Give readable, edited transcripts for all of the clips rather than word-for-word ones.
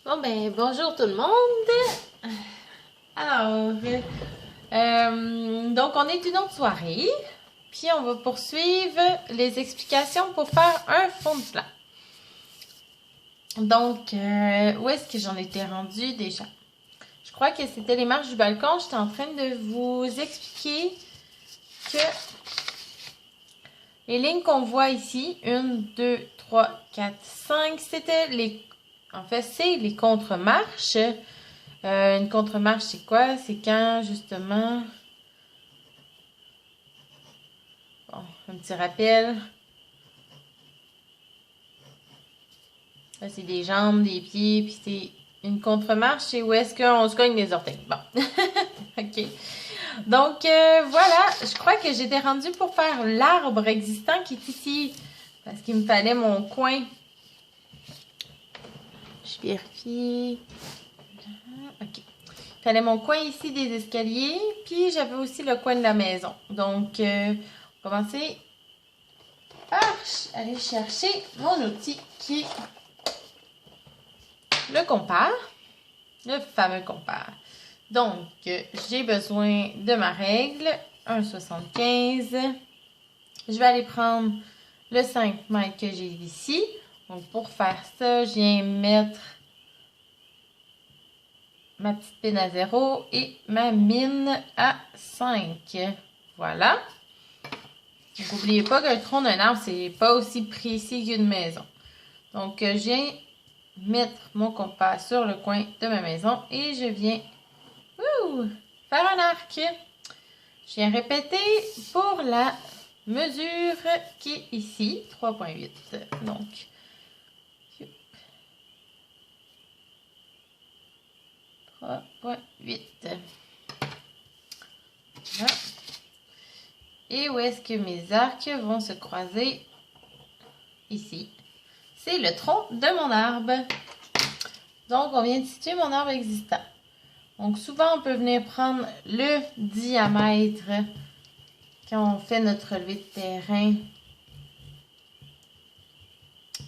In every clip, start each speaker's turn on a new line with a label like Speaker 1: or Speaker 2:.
Speaker 1: Bon ben bonjour tout le monde. Alors, donc on est une autre soirée, puis on va poursuivre les explications pour faire un fond de plan. Donc, où est-ce que j'en étais rendue déjà? Je crois que c'était les marches du balcon. J'étais en train de vous expliquer que les lignes qu'on voit ici, 1, 2, 3, 4, 5, c'était les... En fait, c'est les contre-marches. Une contre-marche, c'est quoi? C'est quand, justement... Bon, un petit rappel. Là, c'est des jambes, des pieds, puis c'est une contre-marche, c'est où est-ce qu'on se cogne les orteils. Bon. OK. Donc, voilà. Je crois que j'étais rendue pour faire l'arbre existant qui est ici. Parce qu'il me fallait mon coin. Je vérifie. OK. Il fallait mon coin ici des escaliers. Puis, j'avais aussi le coin de la maison. Donc, on va commencer par aller chercher mon outil qui est le compas. Le fameux compas. Donc, j'ai besoin de ma règle. 1,75. Je vais aller prendre le 5 mètres que j'ai ici. Donc, pour faire ça, je viens mettre ma petite pine à 0 et ma mine à 5. Voilà. Donc, n'oubliez pas qu'un tronc d'un arbre, c'est pas aussi précis qu'une maison. Donc, je viens mettre mon compas sur le coin de ma maison et je viens faire un arc. Je viens répéter pour la mesure qui est ici, 3,8. Donc, 3,8. Voilà. Et où est-ce que mes arcs vont se croiser? Ici. C'est le tronc de mon arbre. Donc, on vient de situer mon arbre existant. Donc, souvent, on peut venir prendre le diamètre quand on fait notre relevé de terrain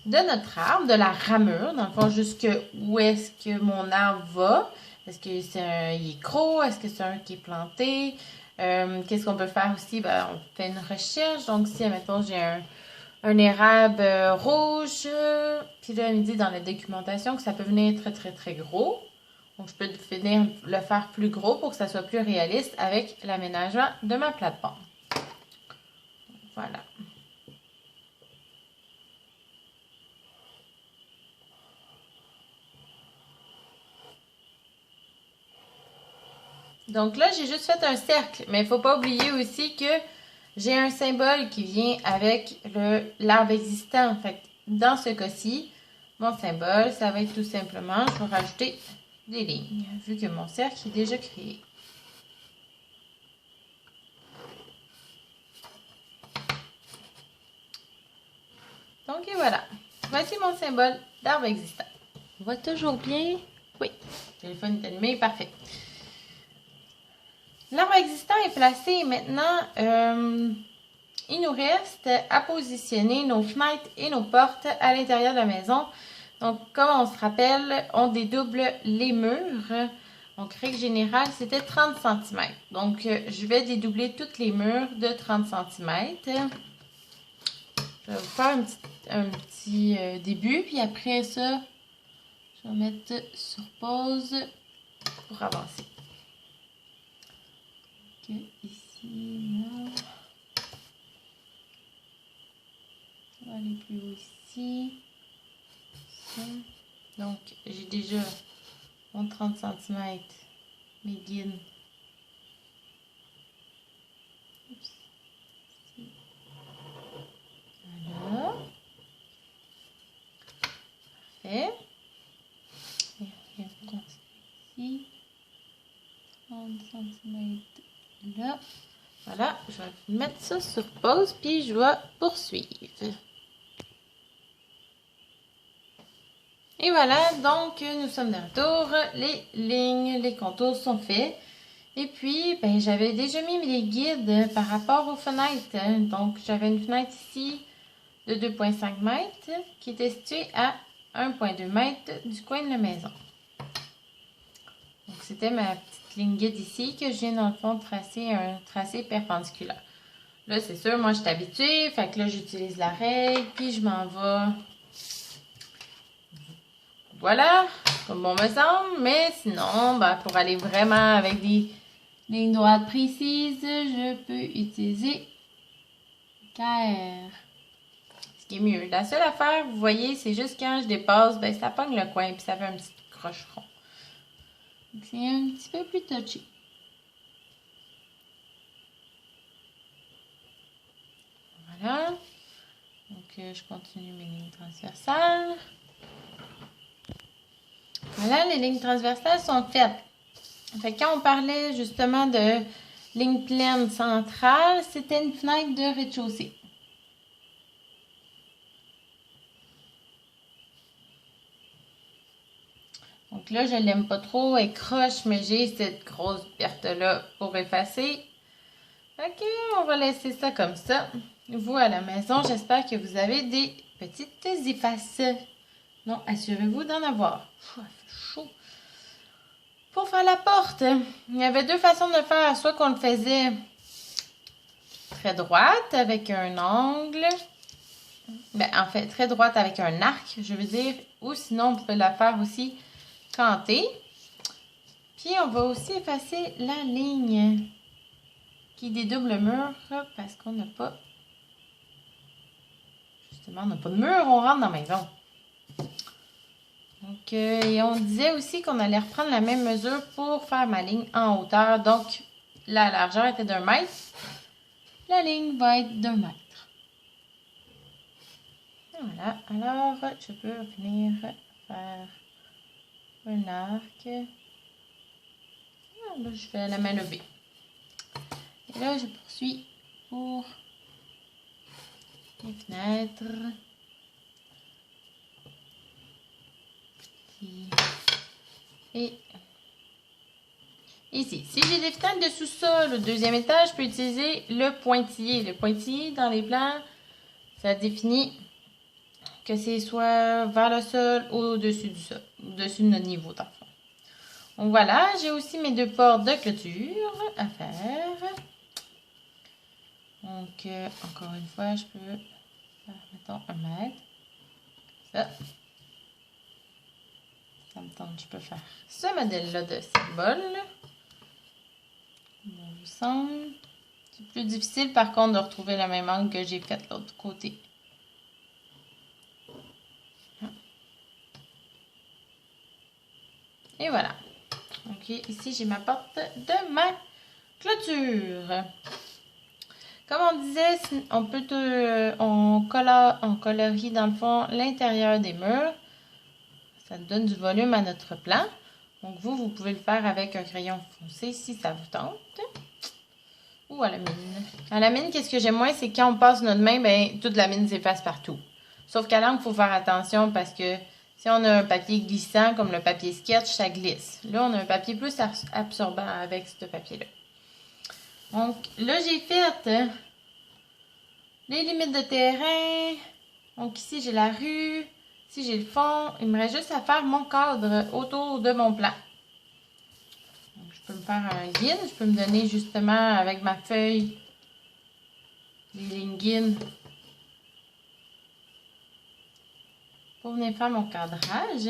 Speaker 1: de notre arbre, de la ramure, dans le fond, jusque où est-ce que mon arbre va. Est-ce que c'est il est gros? Est-ce que c'est un qui est planté? Qu'est-ce qu'on peut faire aussi? Ben, on fait une recherche. Donc, si, admettons, j'ai un érable rouge, puis là, il me dit dans la documentation que ça peut venir très, très, très gros. Donc, je peux venir le faire plus gros pour que ça soit plus réaliste avec l'aménagement de ma plate-bande. Voilà. Donc là, j'ai juste fait un cercle, mais il ne faut pas oublier aussi que j'ai un symbole qui vient avec l'arbre existant. Fait dans ce cas-ci, mon symbole, ça va être tout simplement, je vais rajouter des lignes, vu que mon cercle est déjà créé. Donc, et voilà. Voici mon symbole d'arbre existant. On voit toujours bien? Oui. Le téléphone est allumé, parfait. L'arbre existant est placé. Maintenant, il nous reste à positionner nos fenêtres et nos portes à l'intérieur de la maison. Donc, comme on se rappelle, on dédouble les murs. Donc, règle générale, c'était 30 cm. Donc, je vais dédoubler toutes les murs de 30 cm. Je vais vous faire un petit début. Puis après ça, je vais mettre sur pause pour avancer. Donc, ici, là. On va aller plus haut ici. Ça. Donc, j'ai déjà mon 30 cm, mes guides. Voilà. Parfait. Et on ici. 30 cm là. Voilà, je vais mettre ça sur pause, puis je vais poursuivre. Et voilà, donc nous sommes de retour. Les lignes, les contours sont faits. Et puis, ben, j'avais déjà mis les guides par rapport aux fenêtres. Donc, j'avais une fenêtre ici de 2,5 mètres qui était située à 1,2 mètres du coin de la maison. c'était ma petite ligne guide ici que je viens dans le fond de tracer un tracé perpendiculaire. Là, c'est sûr, moi, je suis habituée. Fait que là, j'utilise la règle, puis je m'en vais. Voilà, comme bon me semble. Mais sinon, ben, pour aller vraiment avec des lignes droites précises, je peux utiliser KR. Ce qui est mieux. La seule affaire, vous voyez, c'est juste quand je dépasse, ben, ça pogne le coin, puis ça fait un petit crocheron. C'est un petit peu plus touché. Voilà. Donc, je continue mes lignes transversales. Voilà, les lignes transversales sont faites. Fait que quand on parlait justement de ligne pleine centrale, c'était une fenêtre de rez-de-chaussée. Donc là, je ne l'aime pas trop, elle croche, mais j'ai cette grosse perte-là pour effacer. Ok, on va laisser ça comme ça. Vous, à la maison, j'espère que vous avez des petites effaces. Non, assurez-vous d'en avoir. Pff, il fait chaud. Pour faire la porte, il y avait deux façons de le faire. Soit qu'on le faisait très droite avec un angle. Ben, en fait, très droite avec un arc, je veux dire. Ou sinon, on pouvait la faire aussi cantée. Puis, on va aussi effacer la ligne qui dédouble le mur parce qu'on n'a pas... Justement, on n'a pas de mur, on rentre dans la maison. Donc, et on disait aussi qu'on allait reprendre la même mesure pour faire ma ligne en hauteur. Donc, la largeur était d'1 mètre. La ligne va être d'1 mètre. Voilà. Alors, je peux venir faire un arc. Là, je fais la main levée. Et là, je poursuis pour les fenêtres. Et ici, si j'ai des fenêtres de sous-sol au deuxième étage, je peux utiliser le pointillé. Le pointillé, dans les plans, ça définit que c'est soit vers le sol ou au-dessus du sol, au-dessus de notre niveau d'enfant. Donc voilà, j'ai aussi mes deux portes de clôture à faire. Donc, encore une fois, je peux faire, mettons, 1 mètre. Ça. Ça me tente, je peux faire ce modèle-là de symbole. Comment vous semble? C'est plus difficile, par contre, de retrouver le même angle que j'ai fait de l'autre côté. Et voilà. Ok, ici, j'ai ma porte de ma clôture. Comme on disait, on peut on colorie dans le fond l'intérieur des murs. Ça donne du volume à notre plan. Donc vous pouvez le faire avec un crayon foncé si ça vous tente. Ou à la mine. À la mine, qu'est-ce que j'aime moins, c'est quand on passe notre main, ben toute la mine s'efface partout. Sauf qu'à l'encre, il faut faire attention parce que si on a un papier glissant, comme le papier sketch, ça glisse. Là, on a un papier plus absorbant avec ce papier-là. Donc, là, j'ai fait les limites de terrain. Donc, ici, j'ai la rue. Ici, j'ai le fond. Il me reste juste à faire mon cadre autour de mon plan. Donc, je peux me faire un guide. Je peux me donner justement avec ma feuille les lignes guides pour venir faire mon cadrage.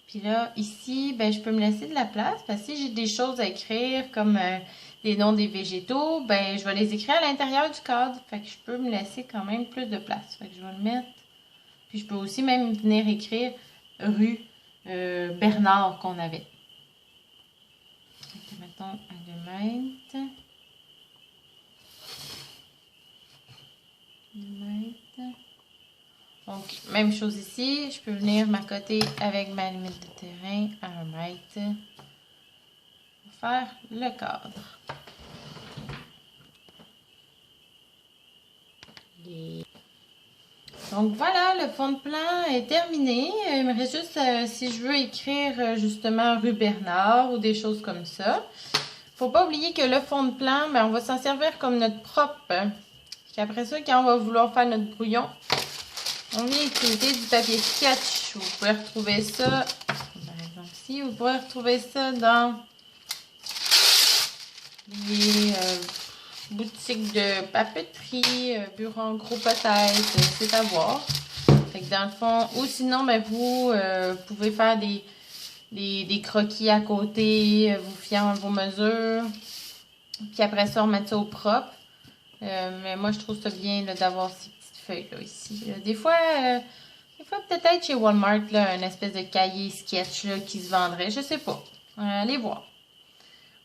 Speaker 1: Puis là, ici, ben, je peux me laisser de la place parce que si j'ai des choses à écrire comme les noms des végétaux, ben, je vais les écrire à l'intérieur du cadre. Fait que je peux me laisser quand même plus de place. Fait que je vais le mettre. Puis je peux aussi même venir écrire rue Bernard qu'on avait. Donc, mettons un 2 mètres. 2 mètres. Donc, même chose ici, je peux venir m'accoter avec ma limite de terrain à 1 mètre pour faire le cadre. Donc voilà, le fond de plan est terminé. Il me reste juste, si je veux écrire justement rue Bernard ou des choses comme ça. Faut pas oublier que le fond de plan, ben, on va s'en servir comme notre propre. Puis après ça, quand on va vouloir faire notre brouillon, on vient utiliser du papier sketch. Vous pouvez retrouver ça, par exemple aussi. Vous pourrez retrouver ça dans les boutiques de papeterie, bureau en gros peut-être, c'est à voir. Fait que dans le fond, ou sinon, ben vous pouvez faire des croquis à côté, vous fiant à vos mesures. Puis après ça, remettre ça au propre. Mais moi, je trouve ça bien d'avoir ces petites feuilles-là ici. Des fois peut-être chez Walmart, là, une espèce de cahier sketch là, qui se vendrait. Je sais pas. Allez voir.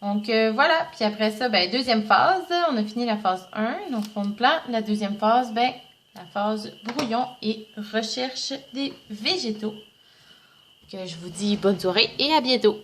Speaker 1: Donc, voilà. Puis après ça, ben, deuxième phase. On a fini la phase 1, donc fond de plan. La deuxième phase, ben, la phase brouillon et recherche des végétaux. Donc, je vous dis bonne soirée et à bientôt.